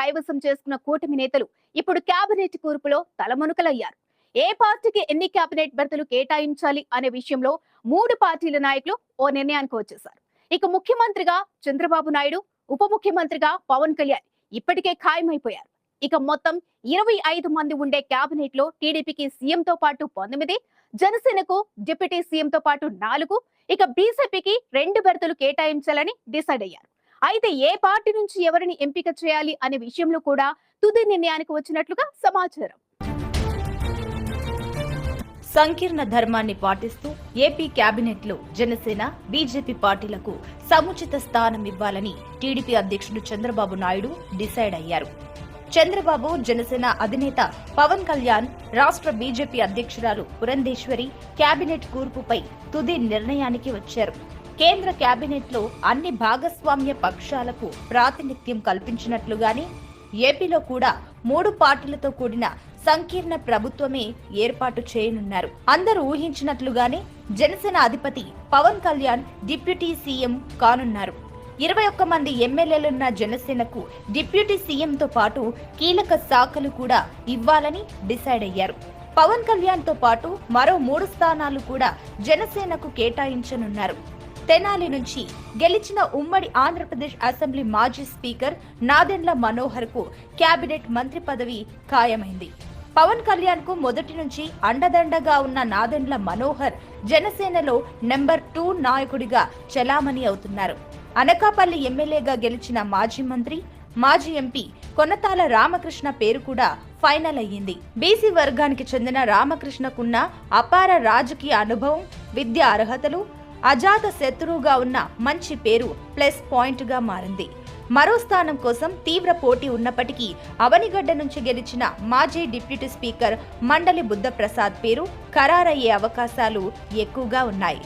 కైవసం చేసుకున్న కూటమి నేతలు ఇప్పుడు కేబినెట్ కూర్పులో తలమునకలయ్యారు. ఏ పార్టీకి ఎన్ని కేబినెట్ బెర్తులు కేటాయించాలి అనే విషయంలో మూడు పార్టీల నాయకులు ఓ నిర్ణయానికి వచ్చేశారు. ఇక ముఖ్యమంత్రిగా చంద్రబాబు నాయుడు, ఉప ముఖ్యమంత్రిగా పవన్ కళ్యాణ్ ఇప్పటికే ఖాయమైపోయారు. ఇక మొత్తం 25 మంది ఉండే కేబినెట్ లో టీడీపీకి సీఎంతో పాటు 19, జనసేనకు డిప్యూటీ సీఎంతో పాటు 4, ఇక బీజేపీకి 2 బెర్తులు కేటాయించాలని డిసైడ్ అయ్యారు. అయితే ఏ పార్టీ నుంచి ఎవరిని ఎంపిక చేయాలి అనే విషయంలో కూడా తుది నిర్ణయానికి వచ్చినట్లుగా సమాచారం. సంకీర్ణ ధర్మాన్ని పాటిస్తూ ఏపీ కేబినెట్ లో జనసేన, బీజేపీ పార్టీలకు సముచిత స్థానం ఇవ్వాలని టీడీపీ అధ్యక్షుడు చంద్రబాబు నాయుడు డిసైడ్ అయ్యారు. చంద్రబాబు, జనసేన అధినేత పవన్ కళ్యాణ్, రాష్ట్ర బీజేపీ అధ్యక్షురాలు పురంధేశ్వరి కేబినెట్ కూర్పుపై తుది నిర్ణయానికి వచ్చారు. కేంద్ర కేబినెట్ లో అన్ని భాగస్వామ్య పక్షాలకు ప్రాతినిధ్యం కల్పించినట్లుగానే ఏపీలో కూడా 3 పార్టీలతో కూడిన సంకీర్ణ ప్రభుత్వమే ఏర్పాటు చేయనున్నారు. అందరూ ఊహించినట్లుగానే జనసేన అధిపతి పవన్ కళ్యాణ్ డిప్యూటీ సీఎం కానున్నారు. 21 మంది ఎమ్మెల్యేలున్న జనసేనకు డిప్యూటీ సీఎంతో పాటు కీలక శాఖలు కూడా ఇవ్వాలని డిసైడ్ అయ్యారు. పవన్ కళ్యాణ్ తో పాటు మరో 3 స్థానాలు కూడా జనసేనకు కేటాయించనున్నారు. తెనాలి నుంచి గెలిచిన ఉమ్మడి ఆంధ్రప్రదేశ్ అసెంబ్లీ మాజీ స్పీకర్ నాదెండ్ల మనోహర్ కు కేబినెట్ మంత్రి పదవి ఖాయమైంది. పవన్ కళ్యాణ్ కు మొదటి నుంచి అండదండగా ఉన్న నాదెండ్ల మనోహర్ జనసేనలో నెంబర్ 2 నాయకుడిగా చలామణి అవుతున్నారు. అనకాపల్లి ఎమ్మెల్యేగా గెలిచిన మాజీ మంత్రి, మాజీ ఎంపీ కొనతాల రామకృష్ణ పేరు కూడా ఫైనల్ అయ్యింది. బీసీ వర్గానికి చెందిన రామకృష్ణకున్న అపార రాజకీయ అనుభవం, విద్యా అర్హతలు, అజాత శత్రువుగా ఉన్న మంచి పేరు ప్లస్ పాయింట్ గా మారింది. మరో స్థానం కోసం తీవ్ర పోటీ ఉన్నప్పటికీ అవనిగడ్డ నుంచి గెలిచిన మాజీ డిప్యూటీ స్పీకర్ మండలి బుద్ధప్రసాద్ పేరు ఖరారయ్యే అవకాశాలు ఎక్కువగా ఉన్నాయి.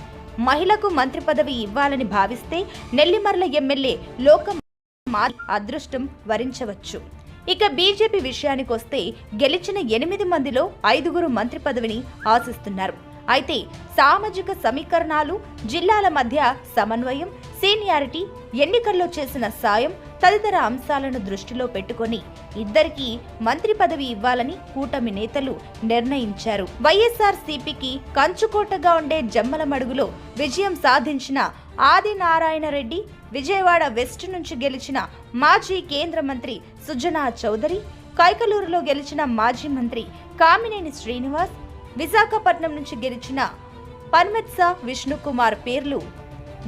మహిళకు మంత్రి పదవి ఇవ్వాలని భావిస్తే నెల్లిమర్ల ఎమ్మెల్యే లోకం అదృష్టం వరించవచ్చు. ఇక బీజేపీ విషయానికొస్తే గెలిచిన 8 మందిలో 5 మంత్రి పదవిని ఆశిస్తున్నారు. అయితే సామాజిక సమీకరణాలు, జిల్లాల మధ్య సమన్వయం, సీనియారిటీ, ఎన్నికల్లో చేసిన సాయం తదితర అంశాలను దృష్టిలో పెట్టుకుని ఇద్దరికీ మంత్రి పదవి ఇవ్వాలని కూటమి నేతలు నిర్ణయించారు. వైఎస్ఆర్ సిపికి కంచుకోటగా ఉండే జమ్మలమడుగులో విజయం సాధించిన ఆదినారాయణ రెడ్డి, విజయవాడ వెస్ట్ నుంచి గెలిచిన మాజీ కేంద్ర మంత్రి సుజనా చౌదరి, కైకలూరులో గెలిచిన మాజీ మంత్రి కామినేని శ్రీనివాస్, విశాఖపట్నం నుంచి గెలిచిన పన్మెత్స విష్ణుకుమార్ పేర్లు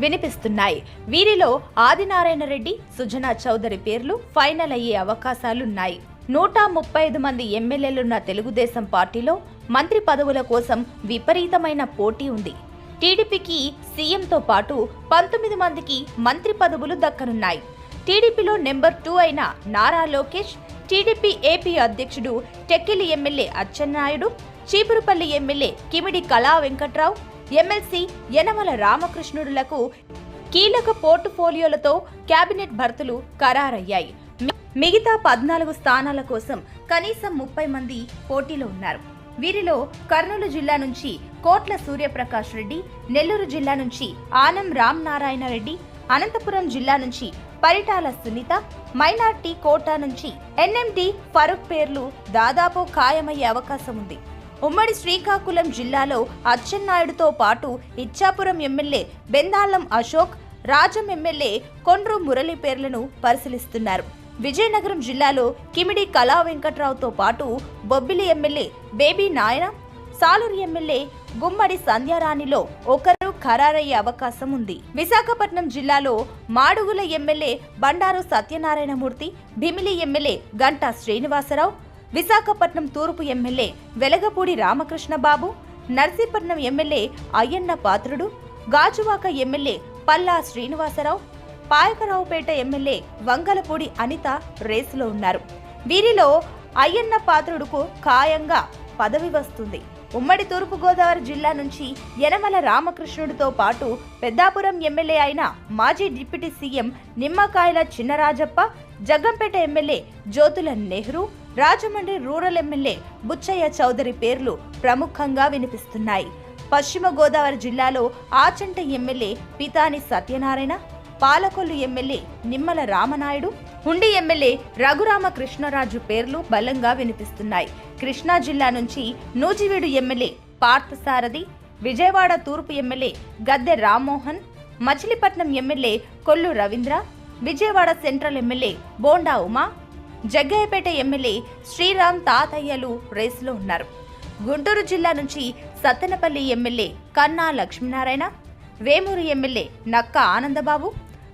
వినిపిస్తున్నాయి. వీరిలో ఆదినారాయణ రెడ్డి, సుజనా చౌదరి పేర్లు ఫైనల్ అయ్యే అవకాశాలున్నాయి. 135 మంది ఎమ్మెల్యేలున్న తెలుగుదేశం పార్టీలో మంత్రి పదవుల కోసం విపరీతమైన పోటీ ఉంది. టీడీపీకి సీఎంతో పాటు 19 మందికి మంత్రి పదవులు దక్కనున్నాయి. టీడీపీలో నెంబర్ 2 అయిన నారా లోకేష్, టీడీపీ ఏపీ అధ్యక్షుడు Tekkali MLA Atchannaidu, Cheepurupalli MLA Kimidi Kala Venkatrao, MLC Yanamala రామకృష్ణుడులకు కీలక పోర్టుఫోలియోలతో కేబినెట్ భర్తలు ఖరారయ్యాయి. మిగతా 14 స్థానాల కోసం కనీసం 30 మంది పోటీలో ఉన్నారు. వీరిలో కర్నూలు జిల్లా నుంచి కోట్ల సూర్యప్రకాష్ రెడ్డి, నెల్లూరు జిల్లా నుంచి ఆనం రామనారాయణ రెడ్డి, అనంతపురం జిల్లా నుంచి పరిటాల సునీత, మైనార్టీ కోటా నుంచి ఎన్ఎండి ఫరూక్ పేర్లు దాదాపు ఖాయమయ్యే అవకాశం ఉంది. ఉమ్మడి శ్రీకాకుళం జిల్లాలో అచ్చెన్నాయుడుతో పాటు ఇచ్చాపురం ఎమ్మెల్యే బెందాళం అశోక్, రాజం ఎమ్మెల్యే కొండ్రు మురళి పేర్లను పరిశీలిస్తున్నారు. విజయనగరం జిల్లాలో కిమిడి కళా వెంకట్రావుతో పాటు బొబ్బిలి ఎమ్మెల్యే బేబీ నాయన, సాలూరు ఎమ్మెల్యే గుమ్మడి సంధ్యారాణిలో ఒకరు ఖరారయ్యే అవకాశం ఉంది. విశాఖపట్నం జిల్లాలో మాడుగుల ఎమ్మెల్యే బండారు సత్యనారాయణమూర్తి, భీమిలి ఎమ్మెల్యే గంటా శ్రీనివాసరావు, విశాఖపట్నం తూర్పు MLA Velagapudi Ramakrishna Babu, Narsipatnam MLA Ayyanna Patrudu, Gajuwaka MLA Palla Srinivasarao, Payakaraopeta MLA Vangalapudi Anitha రేసులో ఉన్నారు. వీరిలో అయ్యన్న పాత్రుడుకు ఖాయంగా పదవి వస్తుంది. ఉమ్మడి తూర్పుగోదావరి జిల్లా నుంచి యనమల రామకృష్ణుడితో పాటు పెద్దాపురం ఎమ్మెల్యే అయిన మాజీ deputy CM Nimmakayala Chinnarajappa, Jaggampeta MLA Jyothula Nehru, Rajahmundry rural MLA Butchaiah Chowdary పేర్లు ప్రముఖంగా వినిపిస్తున్నాయి. పశ్చిమ గోదావరి జిల్లాలో Achanta MLA Pithani Satyanarayana, Palakollu MLA Nimmala Ramanaidu, Undi MLA Raghuramakrishnaraju పేర్లు బలంగా వినిపిస్తున్నాయి. కృష్ణా జిల్లా నుంచి నూజివీడు ఎమ్మెల్యే పార్థసారథి, విజయవాడ తూర్పు MLA Gadde Rammohan, Machilipatnam MLA Kollu Ravindra, Vijayawada central MLA Bonda Uma, Jaggayyapeta MLA Sriram తాతయ్యలు రేసులో ఉన్నారు. గుంటూరు జిల్లా నుంచి సత్తెనపల్లి ఎమ్మెల్యే కన్నా లక్ష్మీనారాయణ, వేమూరు ఎమ్మెల్యే నక్క ఆనందబాబు,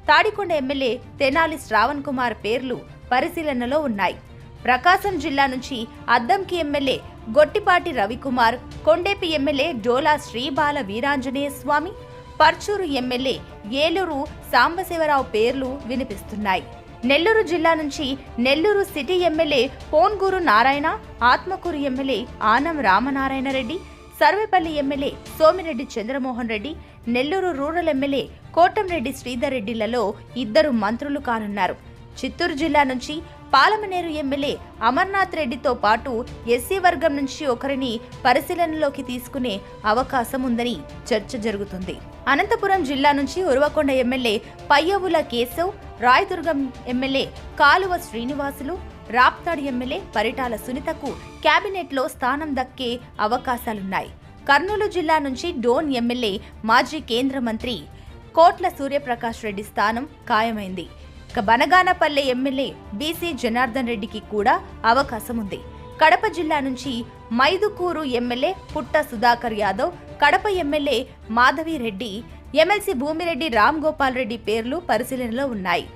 తాడికొండ ఎమ్మెల్యే తెనాలి శ్రావణ్ కుమార్ పేర్లు పరిశీలనలో ఉన్నాయి. ప్రకాశం జిల్లా నుంచి Addanki MLA Gottipati Ravikumar, Kondepi MLA Dola Sribala Veeranjaneya Swamy, Parchur MLA Yeluri Sambasivarao పేర్లు వినిపిస్తున్నాయి. నెల్లూరు జిల్లా నుంచి Nellore city MLA Ponguru Narayana, Atmakur MLA Anam Ramanarayana Reddy, Sarvepalli MLA Somireddy Chandramohan Reddy, Nellore rural MLA Kotamreddy Sridhar రెడ్డిలలో ఇద్దరు మంత్రులు కానున్నారు. చిత్తూరు జిల్లా నుంచి పాలమనేరు ఎమ్మెల్యే అమర్నాథ్ రెడ్డితో పాటు ఎస్సీ వర్గం నుంచి ఒకరిని పరిశీలనలోకి తీసుకునే అవకాశం ఉందని చర్చ జరుగుతుంది. అనంతపురం జిల్లా నుంచి ఉరవకొండ ఎమ్మెల్యే పయ్యవుల కేశవ్, రాయదుర్గం ఎమ్మెల్యే కాలువ శ్రీనివాసులు, రాప్తాడు ఎమ్మెల్యే పరిటాల సునీతకు కేబినెట్లో స్థానం దక్కే అవకాశాలున్నాయి. కర్నూలు జిల్లా నుంచి డోన్ ఎమ్మెల్యే మాజీ కేంద్ర మంత్రి కోట్ల సూర్యప్రకాష్ రెడ్డి స్థానం ఖాయమైంది. ఇక బనగానపల్లె ఎమ్మెల్యే బీసీ జనార్దన్ రెడ్డికి కూడా అవకాశం ఉంది. కడప జిల్లా నుంచి మైదుకూరు ఎమ్మెల్యే పుట్ట సుధాకర్ యాదవ్, కడప ఎమ్మెల్యే మాధవి రెడ్డి, ఎమ్మెల్సీ భూమిరెడ్డి రామ్ గోపాల్ రెడ్డి పేర్లు పరిశీలనలో ఉన్నాయి.